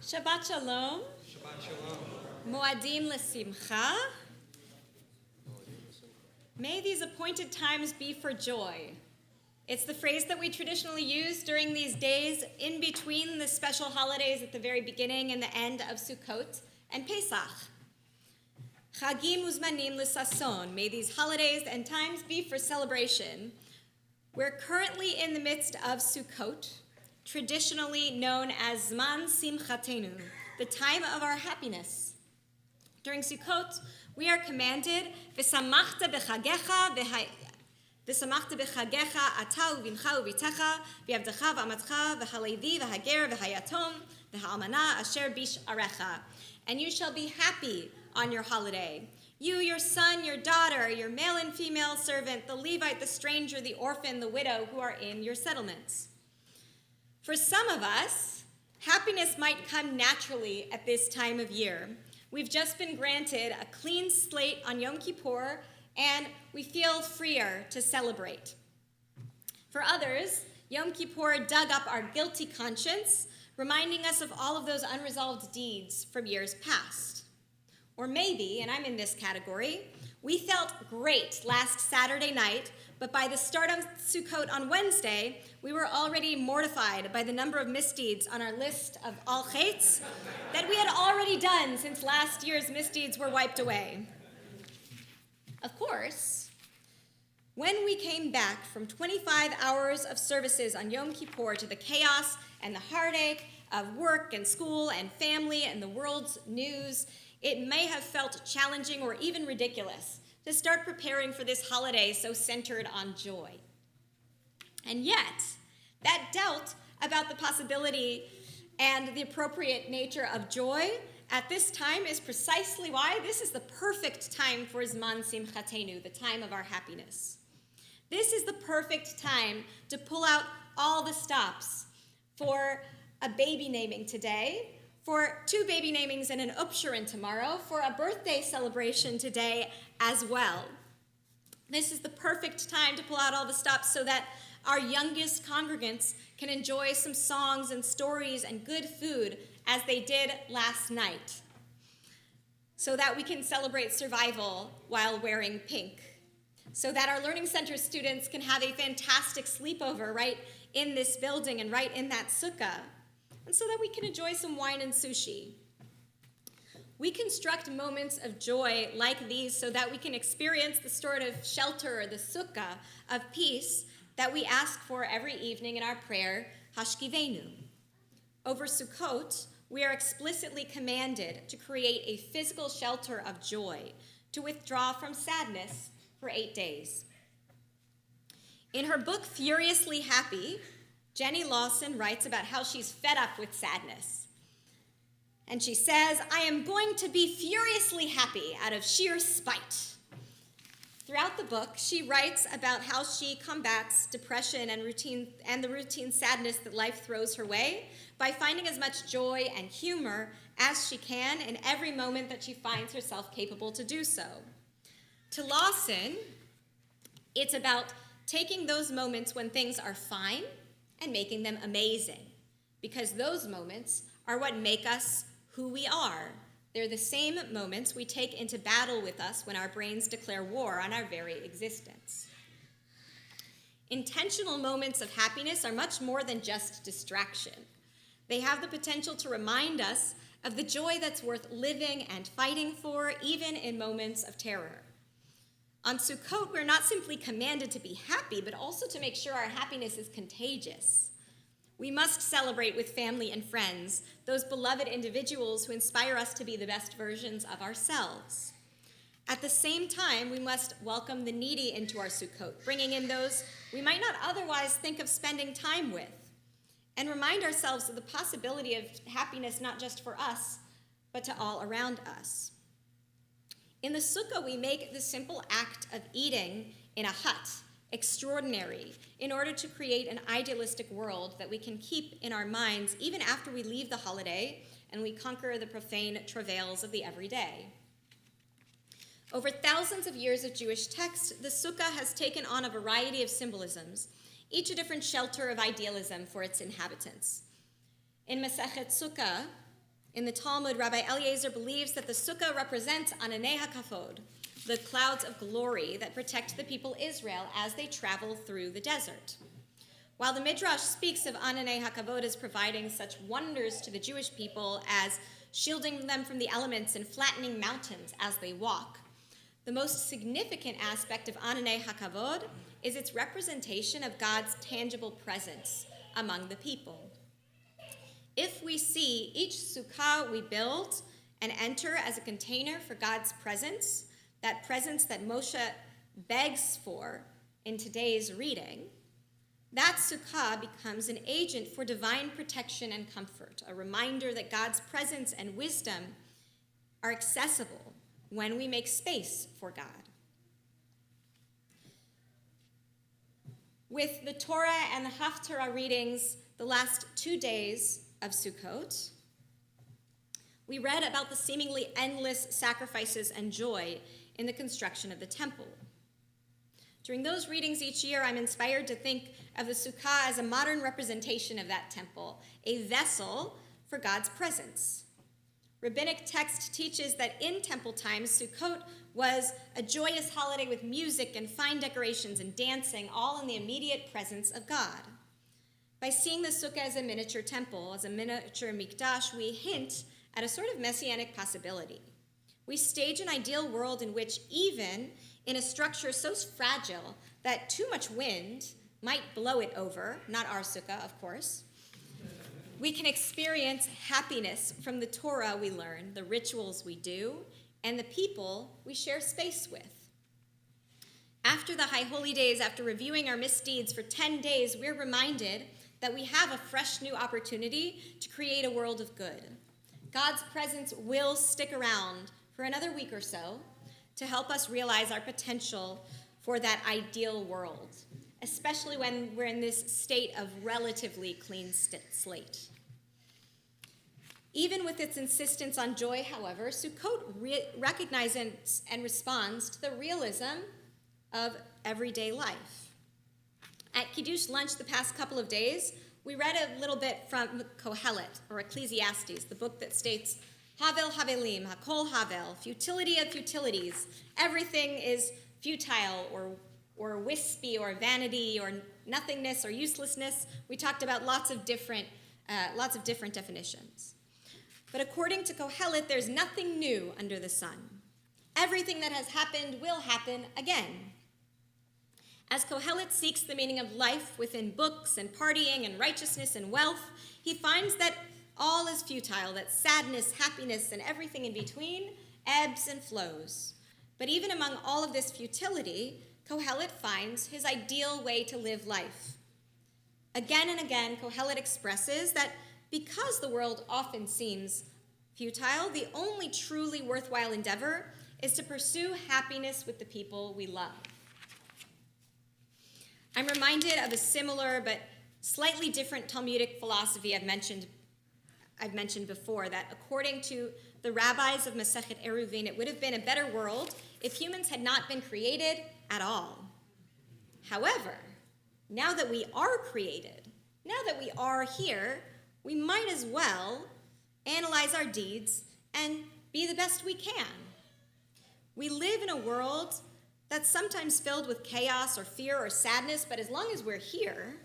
Shabbat Shalom. Shabbat Shalom. Moadim L'Simcha. May these appointed times be for joy. It's the phrase that we traditionally use during these days in between the special holidays at the very beginning and the end of Sukkot and Pesach. Chagim uzmanim l'sason. May these holidays and times be for celebration. We're currently in the midst of Sukkot, traditionally known as Zman Simchatenu, the time of our happiness. During Sukkot, we are commanded, V'samachta b'chagecha ata u'vincha u'vitecha v'yavdecha v'amatcha v'halevi v'hager v'hayatom v'ha'almana asher bish arecha. And you shall be happy on your holiday. You, your son, your daughter, your male and female servant, the Levite, the stranger, the orphan, the widow who are in your settlements. For some of us, happiness might come naturally at this time of year. We've just been granted a clean slate on Yom Kippur, and we feel freer to celebrate. For others, Yom Kippur dug up our guilty conscience, reminding us of all of those unresolved deeds from years past. Or maybe, and I'm in this category, we felt great last Saturday night, but by the start of Sukkot on Wednesday, we were already mortified by the number of misdeeds on our list of all chaitz that we had already done since last year's misdeeds were wiped away. Of course, when we came back from 25 hours of services on Yom Kippur to the chaos and the heartache of work and school and family and the world's news, it may have felt challenging or even ridiculous to start preparing for this holiday so centered on joy. And yet, that doubt about the possibility and the appropriate nature of joy at this time is precisely why this is the perfect time for Zman Simchatenu, the time of our happiness. This is the perfect time to pull out all the stops for a baby naming today, for 2 baby namings and an upshurin tomorrow, for a birthday celebration today as well. This is the perfect time to pull out all the stops so that our youngest congregants can enjoy some songs and stories and good food as they did last night, so that we can celebrate survival while wearing pink, so that our Learning Center students can have a fantastic sleepover right in this building and right in that sukkah, and so that we can enjoy some wine and sushi. We construct moments of joy like these so that we can experience the sort of shelter or the sukkah of peace that we ask for every evening in our prayer, Hashkivenu. Over Sukkot, we are explicitly commanded to create a physical shelter of joy, to withdraw from sadness for 8 days. In her book, Furiously Happy, Jenny Lawson writes about how she's fed up with sadness. And she says, I am going to be furiously happy out of sheer spite. Throughout the book, she writes about how she combats depression and the routine sadness that life throws her way by finding as much joy and humor as she can in every moment that she finds herself capable to do so. To Lawson, it's about taking those moments when things are fine and making them amazing, because those moments are what make us who we are. They're the same moments we take into battle with us when our brains declare war on our very existence. Intentional moments of happiness are much more than just distraction. They have the potential to remind us of the joy that's worth living and fighting for, even in moments of terror. On Sukkot, we're not simply commanded to be happy, but also to make sure our happiness is contagious. We must celebrate with family and friends, those beloved individuals who inspire us to be the best versions of ourselves. At the same time, we must welcome the needy into our Sukkot, bringing in those we might not otherwise think of spending time with, and remind ourselves of the possibility of happiness not just for us, but to all around us. In the sukkah, we make the simple act of eating in a hut extraordinary in order to create an idealistic world that we can keep in our minds even after we leave the holiday and we conquer the profane travails of the everyday. Over thousands of years of Jewish text, the sukkah has taken on a variety of symbolisms, each a different shelter of idealism for its inhabitants. In Masechet Sukkah, In the Talmud, Rabbi Eliezer believes that the sukkah represents Ananei HaKavod, the clouds of glory that protect the people Israel as they travel through the desert. While the Midrash speaks of Ananei HaKavod as providing such wonders to the Jewish people as shielding them from the elements and flattening mountains as they walk, the most significant aspect of Ananei HaKavod is its representation of God's tangible presence among the people. If we see each sukkah we build and enter as a container for God's presence that Moshe begs for in today's reading, that sukkah becomes an agent for divine protection and comfort, a reminder that God's presence and wisdom are accessible when we make space for God. With the Torah and the Haftarah readings the last 2 days of Sukkot, we read about the seemingly endless sacrifices and joy in the construction of the temple. During those readings each year, I'm inspired to think of the sukkah as a modern representation of that temple, a vessel for God's presence. Rabbinic text teaches that in temple times, Sukkot was a joyous holiday with music and fine decorations and dancing, all in the immediate presence of God. By seeing the sukkah as a miniature temple, as a miniature mikdash, we hint at a sort of messianic possibility. We stage an ideal world in which even in a structure so fragile that too much wind might blow it over, not our sukkah, of course, we can experience happiness from the Torah we learn, the rituals we do, and the people we share space with. After the High Holy Days, after reviewing our misdeeds for 10 days, we're reminded that we have a fresh new opportunity to create a world of good. God's presence will stick around for another week or so to help us realize our potential for that ideal world, especially when we're in this state of relatively clean slate. Even with its insistence on joy, however, Sukkot recognizes and responds to the realism of everyday life. At Kiddush lunch the past couple of days, we read a little bit from Kohelet, or Ecclesiastes, the book that states, Havel Havelim, Hakol Havel, futility of futilities. Everything is futile or wispy or vanity or nothingness or uselessness. We talked about lots of different definitions. But according to Kohelet, there's nothing new under the sun. Everything that has happened will happen again. As Kohelet seeks the meaning of life within books and partying and righteousness and wealth, he finds that all is futile, that sadness, happiness, and everything in between ebbs and flows. But even among all of this futility, Kohelet finds his ideal way to live life. Again and again, Kohelet expresses that because the world often seems futile, the only truly worthwhile endeavor is to pursue happiness with the people we love. I'm reminded of a similar but slightly different Talmudic philosophy I've mentioned before, that according to the rabbis of Masechet Eruvin, it would have been a better world if humans had not been created at all. However, now that we are created, now that we are here, we might as well analyze our deeds and be the best we can. We live in a world that's sometimes filled with chaos or fear or sadness, but as long as we're here,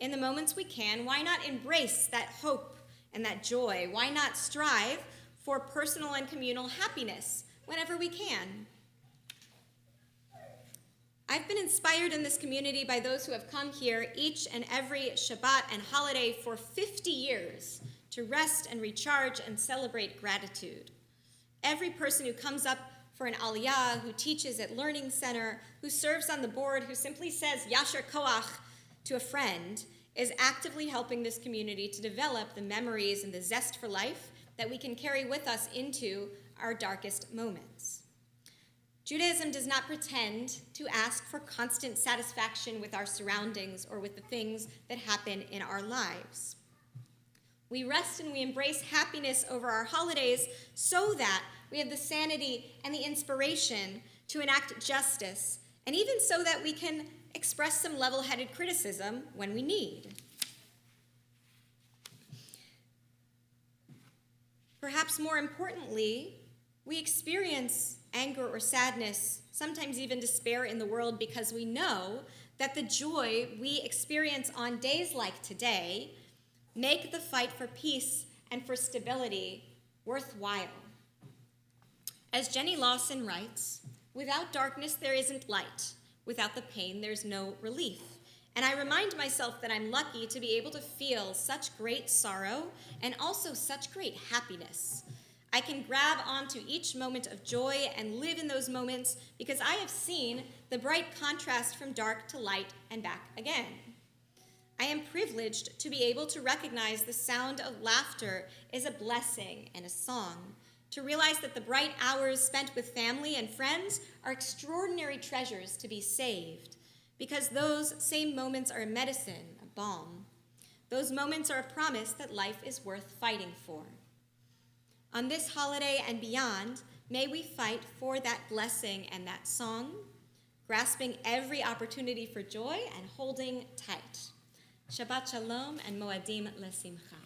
in the moments we can, why not embrace that hope and that joy? Why not strive for personal and communal happiness whenever we can? I've been inspired in this community by those who have come here each and every Shabbat and holiday for 50 years to rest and recharge and celebrate gratitude. Every person who comes up for an aliyah, who teaches at Learning Center, who serves on the board, who simply says yasher koach to a friend, is actively helping this community to develop the memories and the zest for life that we can carry with us into our darkest moments. Judaism does not pretend to ask for constant satisfaction with our surroundings or with the things that happen in our lives. We rest and we embrace happiness over our holidays so that we have the sanity and the inspiration to enact justice, and even so that we can express some level-headed criticism when we need. Perhaps more importantly, we experience anger or sadness, sometimes even despair in the world because we know that the joy we experience on days like today make the fight for peace and for stability worthwhile. As Jenny Lawson writes, without darkness there isn't light. Without the pain there's no relief. And I remind myself that I'm lucky to be able to feel such great sorrow and also such great happiness. I can grab onto each moment of joy and live in those moments because I have seen the bright contrast from dark to light and back again. I am privileged to be able to recognize the sound of laughter is a blessing and a song, to realize that the bright hours spent with family and friends are extraordinary treasures to be saved, because those same moments are a medicine, a balm. Those moments are a promise that life is worth fighting for. On this holiday and beyond, may we fight for that blessing and that song, grasping every opportunity for joy and holding tight. Shabbat Shalom and Moadim L'Simcha.